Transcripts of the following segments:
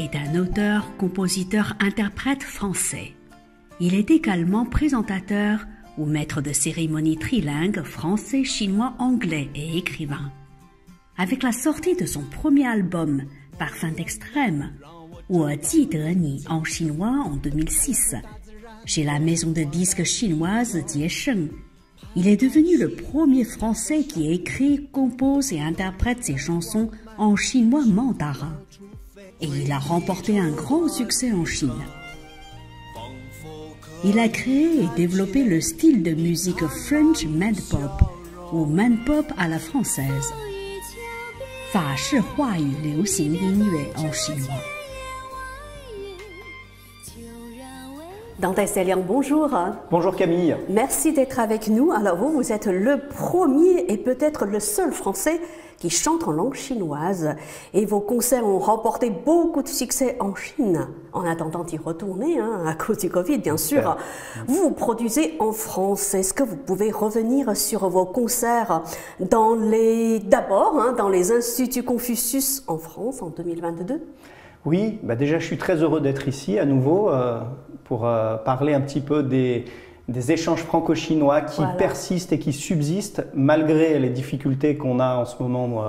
est un auteur, compositeur, interprète français. Il est également présentateur ou maître de cérémonie trilingue français, chinois, anglais et écrivain. Avec la sortie de son premier album Parfum d'extrême, Wo Ji De Ni en chinois en 2006, chez la maison de disques chinoise Jiesheng, il est devenu le premier Français qui écrit, compose et interprète ses chansons en chinois mandarin. Et il a remporté un grand succès en Chine. Il a créé et développé le style de musique French Man-Pop ou Man-Pop à la française, 法式话语流行音乐 en chinois. Dante Selian, bonjour. Bonjour Camille. Merci d'être avec nous. Alors vous êtes le premier et peut-être le seul Français qui chante en langue chinoise. Et vos concerts ont remporté beaucoup de succès en Chine, en attendant d'y retourner, à cause du Covid bien sûr. Vous vous produisez en France. Est-ce que vous pouvez revenir sur vos concerts dans dans les Instituts Confucius en France en 2022? Oui, déjà je suis très heureux d'être ici à nouveau pour parler un petit peu des échanges franco-chinois qui persistent et qui subsistent malgré les difficultés qu'on a en ce moment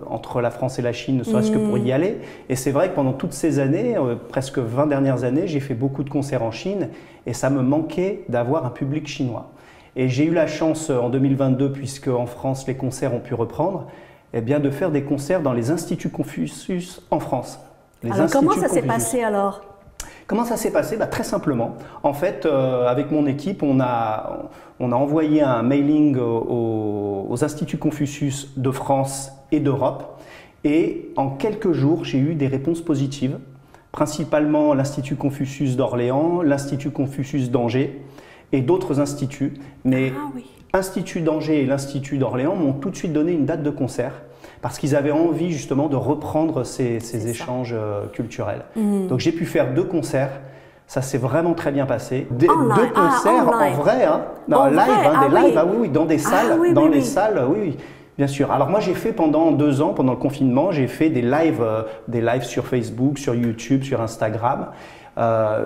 entre la France et la Chine, ne serait-ce que pour y aller. Et c'est vrai que pendant toutes ces années, presque 20 dernières années, j'ai fait beaucoup de concerts en Chine et ça me manquait d'avoir un public chinois. Et j'ai eu la chance en 2022, puisque en France les concerts ont pu reprendre, de faire des concerts dans les Instituts Confucius en France. Alors comment ça s'est passé alors? Comment ça s'est passé? Très simplement. En fait, avec mon équipe, on a envoyé un mailing aux Instituts Confucius de France et d'Europe. Et en quelques jours, j'ai eu des réponses positives, principalement l'Institut Confucius d'Orléans, l'Institut Confucius d'Angers et d'autres instituts. Mais l'Institut d'Angers et l'Institut d'Orléans m'ont tout de suite donné une date de concert, parce qu'ils avaient envie justement de reprendre ces échanges culturels. Donc j'ai pu faire 2 concerts, ça s'est vraiment très bien passé. 2 concerts en vrai, dans des salles, salles, oui, bien sûr. Alors moi j'ai fait pendant 2 ans, pendant le confinement, j'ai fait des lives sur Facebook, sur YouTube, sur Instagram.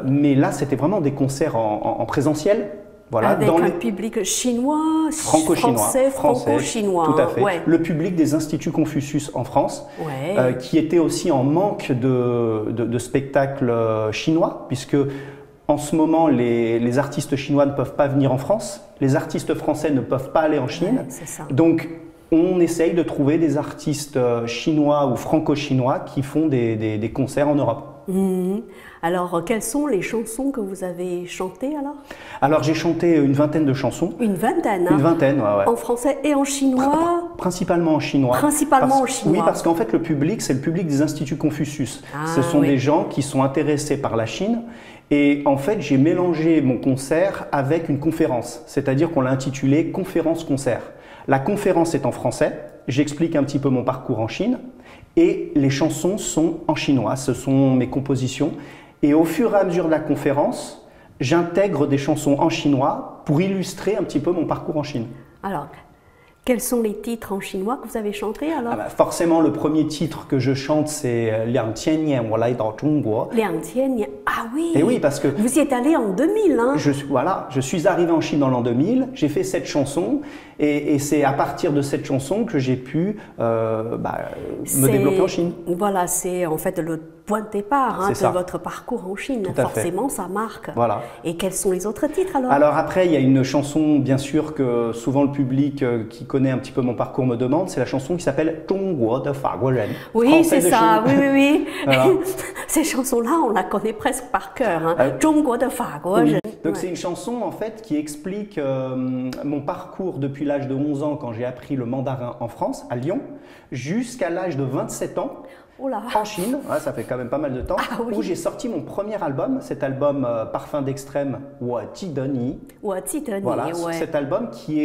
Mais là c'était vraiment des concerts en présentiel. Voilà, avec un public chinois, franco-chinois. Tout à fait. Le public des Instituts Confucius en France, qui était aussi en manque de spectacles chinois, puisque en ce moment, les artistes chinois ne peuvent pas venir en France, les artistes français ne peuvent pas aller en Chine. Donc, on essaye de trouver des artistes chinois ou franco-chinois qui font des concerts en Europe. Alors, quelles sont les chansons que vous avez chantées alors? Alors, j'ai chanté une vingtaine de chansons. Une vingtaine? Une vingtaine, ouais. En français et en chinois? Principalement en chinois. Principalement en chinois. Oui, parce qu'en fait, le public, c'est le public des Instituts Confucius. Ce sont des gens qui sont intéressés par la Chine. Et en fait, j'ai mélangé mon concert avec une conférence. C'est-à-dire qu'on l'a intitulé « Conférence-concert ». La conférence est en français. J'explique un petit peu mon parcours en Chine. Et les chansons sont en chinois, ce sont mes compositions. Et au fur et à mesure de la conférence, j'intègre des chansons en chinois pour illustrer un petit peu mon parcours en Chine. Alors, quels sont les titres en chinois que vous avez chantés alors? Forcément, le premier titre que je chante, c'est « 2000年我来到中国». 2000年, ah oui. Et oui, parce que vous y êtes allé en 2000, hein? Je suis arrivé en Chine dans l'an 2000, j'ai fait cette chanson, et c'est à partir de cette chanson que j'ai pu me développer en Chine. Voilà, c'est en fait le point de départ de votre parcours en Chine. Forcément, ça marque. Voilà. Et quels sont les autres titres alors? Alors après, il y a une chanson, bien sûr, que souvent le public qui connaît un petit peu mon parcours me demande, c'est la chanson qui s'appelle « 中国的法国人». Oui, c'est ça, oui. Voilà. Ces chansons-là, on la connaît presque par cœur. « 中国的法国人». Donc c'est une chanson en fait qui explique mon parcours depuis l'âge de 11 ans quand j'ai appris le mandarin en France, à Lyon, jusqu'à l'âge de 27 ans en Chine, ça fait quand même pas mal de temps, où j'ai sorti mon premier album, cet album Parfum d'extrême, Wo Ji De Ni. Voilà, cet album qui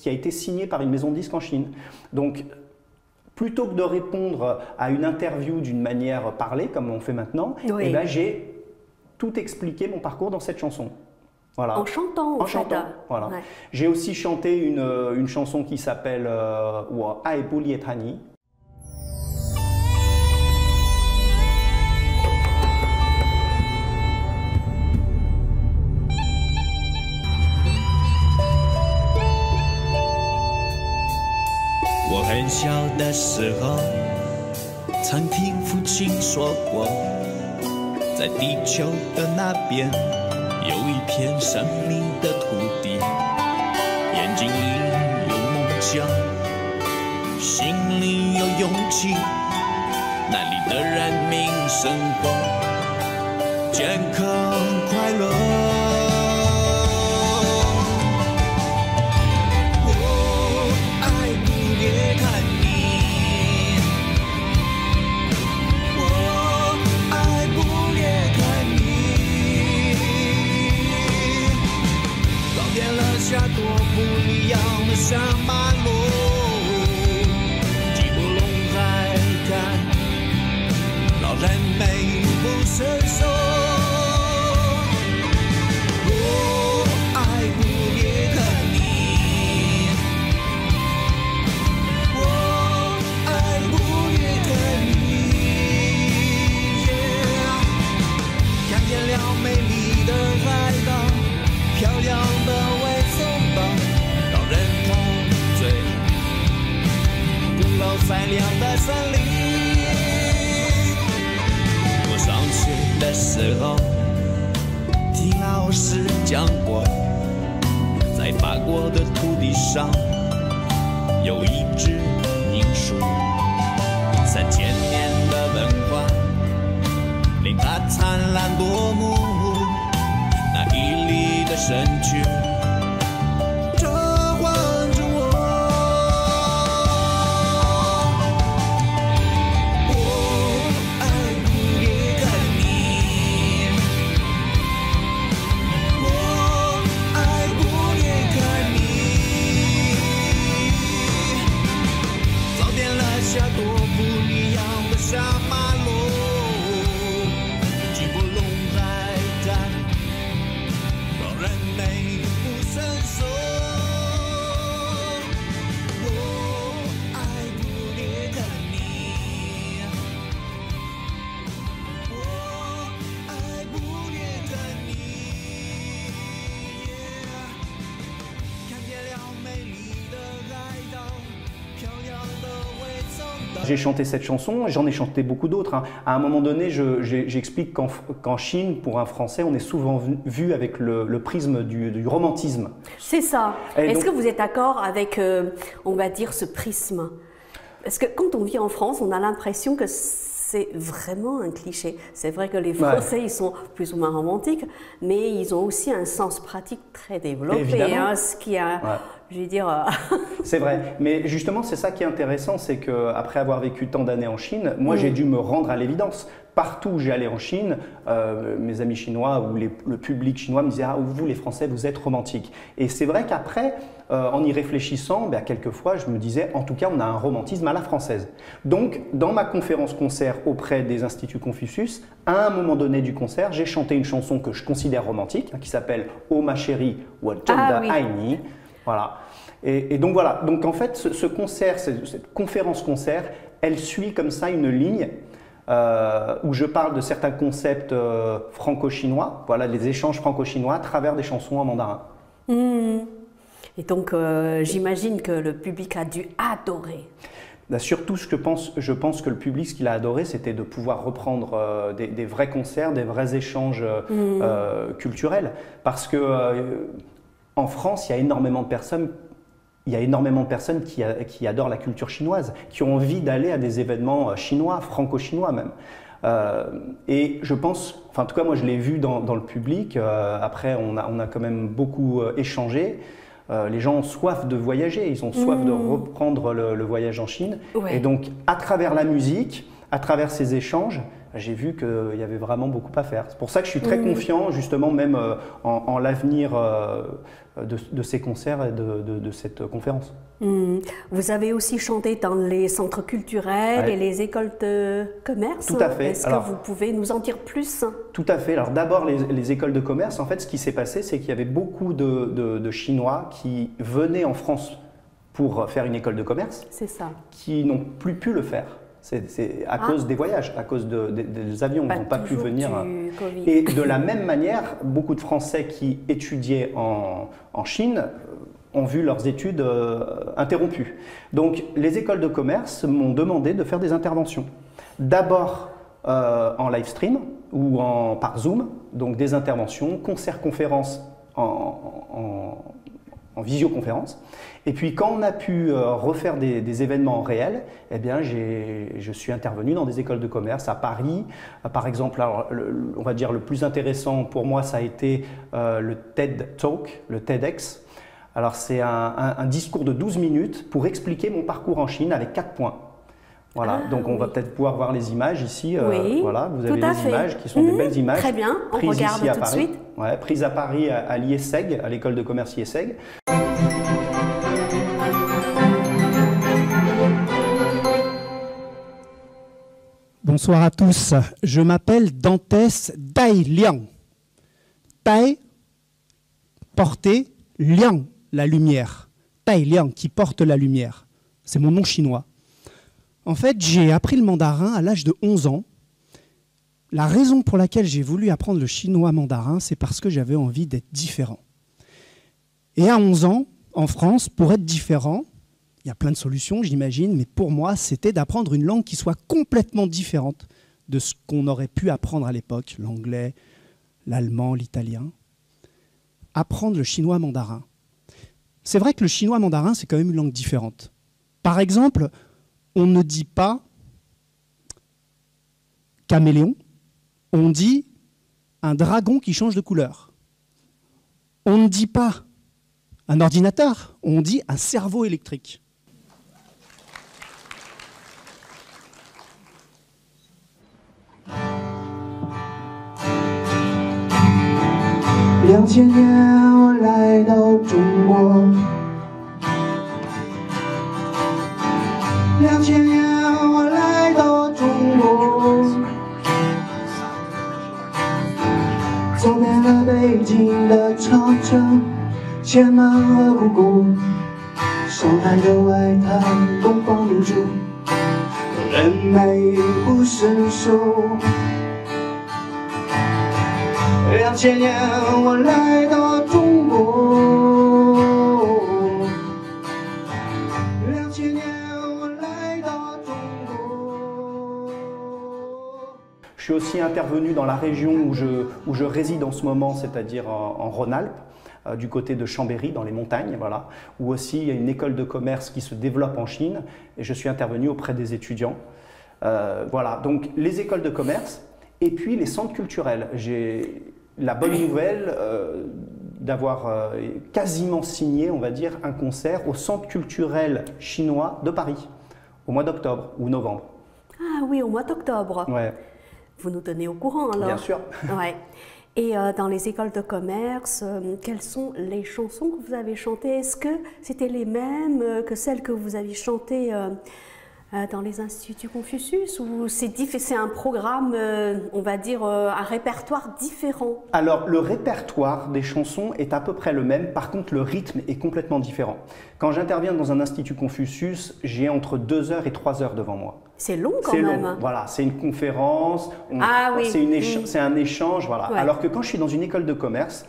a été signé par une maison de disques en Chine. Donc, plutôt que de répondre à une interview d'une manière parlée, comme on fait maintenant, j'ai tout expliqué mon parcours dans cette chanson. Voilà. En chantant, en chantant. Voilà. J'ai aussi chanté une chanson qui s'appelle Wo Ai Bu Lie Tani. 年小的时候，曾听父亲说过，在地球的那边有一片神秘的土地，眼睛里有梦想，心里有勇气，那里的人民生活健康快乐。下多不一样的小马路，既不聋还看，老人美不胜收。我爱不离开你，我爱不离开你。看见了美丽的海岛，漂亮的。善良的森林，我上学的时候听老师讲过，在法国的土地上有一只银树，3000年的文化令它灿烂夺目，那屹立的身躯J'ai chanté cette chanson, j'en ai chanté beaucoup d'autres. Hein. À un moment donné, j'explique qu'en Chine, pour un Français, on est souvent vu avec le prisme du romantisme. C'est ça. Est-ce que vous êtes d'accord avec, on va dire, ce prisme? Parce que quand on vit en France, on a l'impression que c'est vraiment un cliché. C'est vrai que les Français, ils sont plus ou moins romantiques, mais ils ont aussi un sens pratique très développé. Hein, ce qui a, je vais dire... C'est vrai, mais justement, c'est ça qui est intéressant, c'est qu'après avoir vécu tant d'années en Chine, moi j'ai dû me rendre à l'évidence. Partout où j'allais en Chine, mes amis chinois ou le public chinois me disaient « Ah, vous les Français, vous êtes romantiques ». Et c'est vrai qu'après, en y réfléchissant, quelquefois je me disais « En tout cas, on a un romantisme à la française ». Donc, dans ma conférence-concert auprès des Instituts Confucius, à un moment donné du concert, j'ai chanté une chanson que je considère romantique, qui s'appelle « Oh ma chérie, wa zhengda aini ». Voilà. Et donc voilà, donc en fait ce concert, cette conférence-concert, elle suit comme ça une ligne où je parle de certains concepts franco-chinois, voilà, les échanges franco-chinois à travers des chansons en mandarin. Et donc j'imagine que le public a dû adorer. Surtout, je pense que le public, ce qu'il a adoré, c'était de pouvoir reprendre des vrais concerts, des vrais échanges culturels, parce que en France, il y a énormément de personnes. Il y a énormément de personnes qui adorent la culture chinoise, qui ont envie d'aller à des événements chinois, franco-chinois même. Et je pense, enfin en tout cas moi je l'ai vu dans le public, après on a quand même beaucoup échangé. Les gens ont soif de voyager, ils ont soif de reprendre le voyage en Chine. Et donc à travers la musique, à travers ces échanges, j'ai vu qu'il y avait vraiment beaucoup à faire. C'est pour ça que je suis très confiant justement même en l'avenir de ces concerts et de cette conférence. Vous avez aussi chanté dans les centres culturels et les écoles de commerce. Tout à fait. Est-ce que vous pouvez nous en dire plus? Tout à fait. Alors d'abord les écoles de commerce, en fait ce qui s'est passé c'est qu'il y avait beaucoup de Chinois qui venaient en France pour faire une école de commerce. C'est ça. Qui n'ont plus pu le faire. C'est à cause des voyages, à cause des avions, ils n'ont pas pu venir. Et de la même manière, beaucoup de Français qui étudiaient en Chine ont vu leurs études interrompues. Donc les écoles de commerce m'ont demandé de faire des interventions. D'abord en live stream ou par Zoom, donc des interventions, concerts-conférences en visioconférence. Et puis quand on a pu refaire des événements réels, eh bien je suis intervenu dans des écoles de commerce à Paris. Par exemple, alors, on va dire le plus intéressant pour moi, ça a été le TED Talk, le TEDx. Alors c'est un discours de 12 minutes pour expliquer mon parcours en Chine avec 4 points. Voilà, donc on va peut-être pouvoir voir les images ici. Oui, voilà, vous avez les images qui sont des belles images. Très bien, on regarde tout de suite. Ouais, prise à Paris à l'IESEG, à l'école de commerce IESEG. Bonsoir à tous, je m'appelle Dantès Dai Liang. Tai, porter, Liang, la lumière. Tai Liang, qui porte la lumière. C'est mon nom chinois. En fait, j'ai appris le mandarin à l'âge de 11 ans. La raison pour laquelle j'ai voulu apprendre le chinois mandarin, c'est parce que j'avais envie d'être différent. Et à 11 ans, en France, pour être différent, il y a plein de solutions, j'imagine, mais pour moi, c'était d'apprendre une langue qui soit complètement différente de ce qu'on aurait pu apprendre à l'époque, l'anglais, l'allemand, l'italien. Apprendre le chinois mandarin. C'est vrai que le chinois mandarin, c'est quand même une langue différente. Par exemple, on ne dit pas caméléon, on dit un dragon qui change de couleur. On ne dit pas un ordinateur, on dit un cerveau électrique. Je suis aussi intervenu dans la région où je réside en ce moment, c'est-à-dire en Rhône-Alpes, du côté de Chambéry, dans les montagnes, voilà, où aussi il y a une école de commerce qui se développe en Chine, et je suis intervenu auprès des étudiants. Voilà, donc les écoles de commerce, et puis les centres culturels. J'ai la bonne nouvelle d'avoir quasiment signé, on va dire, un concert au centre culturel chinois de Paris, au mois d'octobre ou novembre. Ah oui, au mois d'octobre. Ouais. Vous nous tenez au courant alors? Bien sûr. Ouais. Et dans les écoles de commerce, quelles sont les chansons que vous avez chantées? Est-ce que c'était les mêmes que celles que vous aviez chantées dans les instituts Confucius, ou c'est un programme, on va dire, un répertoire différent? Alors, le répertoire des chansons est à peu près le même, par contre, le rythme est complètement différent. Quand j'interviens dans un institut Confucius, j'ai entre 2 heures et 3 heures devant moi. C'est long quand même. Long. Voilà, c'est une conférence, c'est un échange, voilà. Ouais. Alors que quand je suis dans une école de commerce,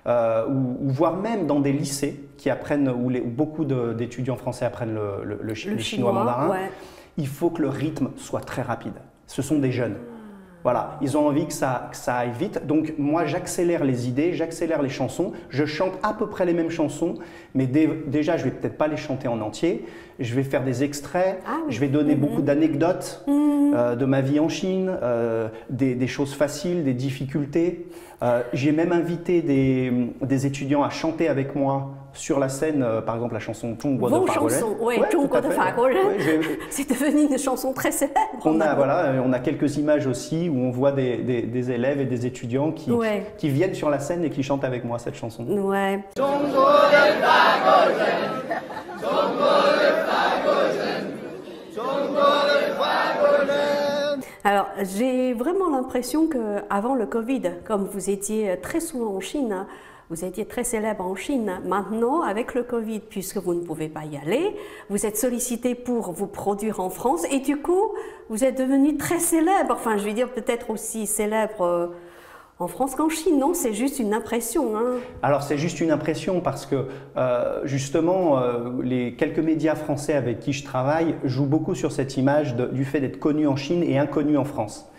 ou voire même dans des lycées qui apprennent, où beaucoup d'étudiants français apprennent le chinois mandarin, ouais. Il faut que le rythme soit très rapide. Ce sont des jeunes. Voilà, ils ont envie que ça aille vite. Donc moi, j'accélère les idées, j'accélère les chansons. Je chante à peu près les mêmes chansons, mais déjà, je ne vais peut-être pas les chanter en entier. Je vais faire des extraits, je vais donner beaucoup d'anecdotes de ma vie en Chine, des choses faciles, des difficultés. J'ai même invité des étudiants à chanter avec moi sur la scène, par exemple la chanson Zhongguo de Fa Guo Ren. Oui, Zhongguo de Fa Guo Ren. C'est devenu une chanson très célèbre. On a quelques images aussi où on voit des élèves et des étudiants qui viennent sur la scène et qui chantent avec moi cette chanson. Ouais. Alors, j'ai vraiment l'impression qu'avant le Covid, comme vous étiez très souvent en Chine, vous étiez très célèbre en Chine. Maintenant, avec le Covid, puisque vous ne pouvez pas y aller, vous êtes sollicité pour vous produire en France et du coup, vous êtes devenu très célèbre. Enfin, je veux dire peut-être aussi célèbre en France qu'en Chine, non? C'est juste une impression. Hein. Alors c'est juste une impression parce que justement les quelques médias français avec qui je travaille jouent beaucoup sur cette image du fait d'être connu en Chine et inconnu en France.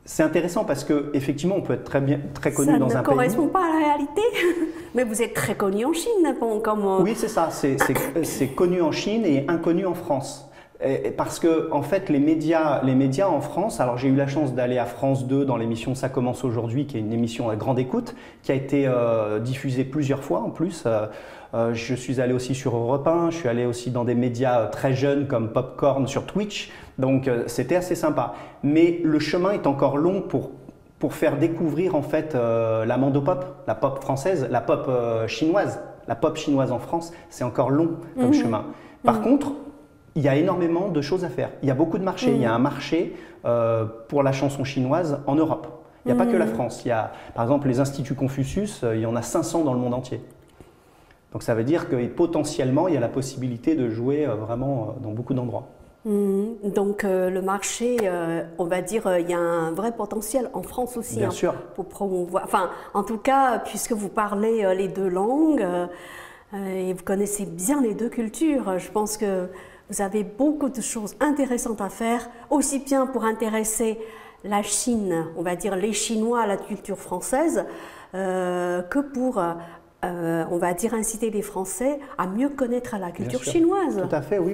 C'est intéressant parce qu'effectivement on peut être très connu dans un pays. Ça ne correspond pas à la réalité, mais vous êtes très connu en Chine. Oui c'est ça, c'est connu en Chine et inconnu en France. Parce que en fait les médias en France, alors j'ai eu la chance d'aller à France 2 dans l'émission Ça commence aujourd'hui, qui est une émission à grande écoute, qui a été diffusée plusieurs fois en plus. Je suis allé aussi sur Europe 1, je suis allé aussi dans des médias très jeunes comme Popcorn sur Twitch, donc c'était assez sympa. Mais le chemin est encore long pour faire découvrir en fait la mandopop, la pop française, la pop chinoise. La pop chinoise en France, c'est encore long comme chemin. Par contre, il y a énormément de choses à faire. Il y a beaucoup de marchés. Il y a un marché pour la chanson chinoise en Europe. Il n'y a pas que la France. Il y a, par exemple, les instituts Confucius, il y en a 500 dans le monde entier. Donc ça veut dire que potentiellement, il y a la possibilité de jouer vraiment dans beaucoup d'endroits. Donc le marché, on va dire, il y a un vrai potentiel en France aussi. Bien sûr. Pour promouvoir. Enfin, en tout cas, puisque vous parlez les deux langues et vous connaissez bien les deux cultures, je pense que vous avez beaucoup de choses intéressantes à faire, aussi bien pour intéresser la Chine, on va dire les Chinois à la culture française, que pour, on va dire, inciter les Français à mieux connaître la culture chinoise. Tout à fait, oui.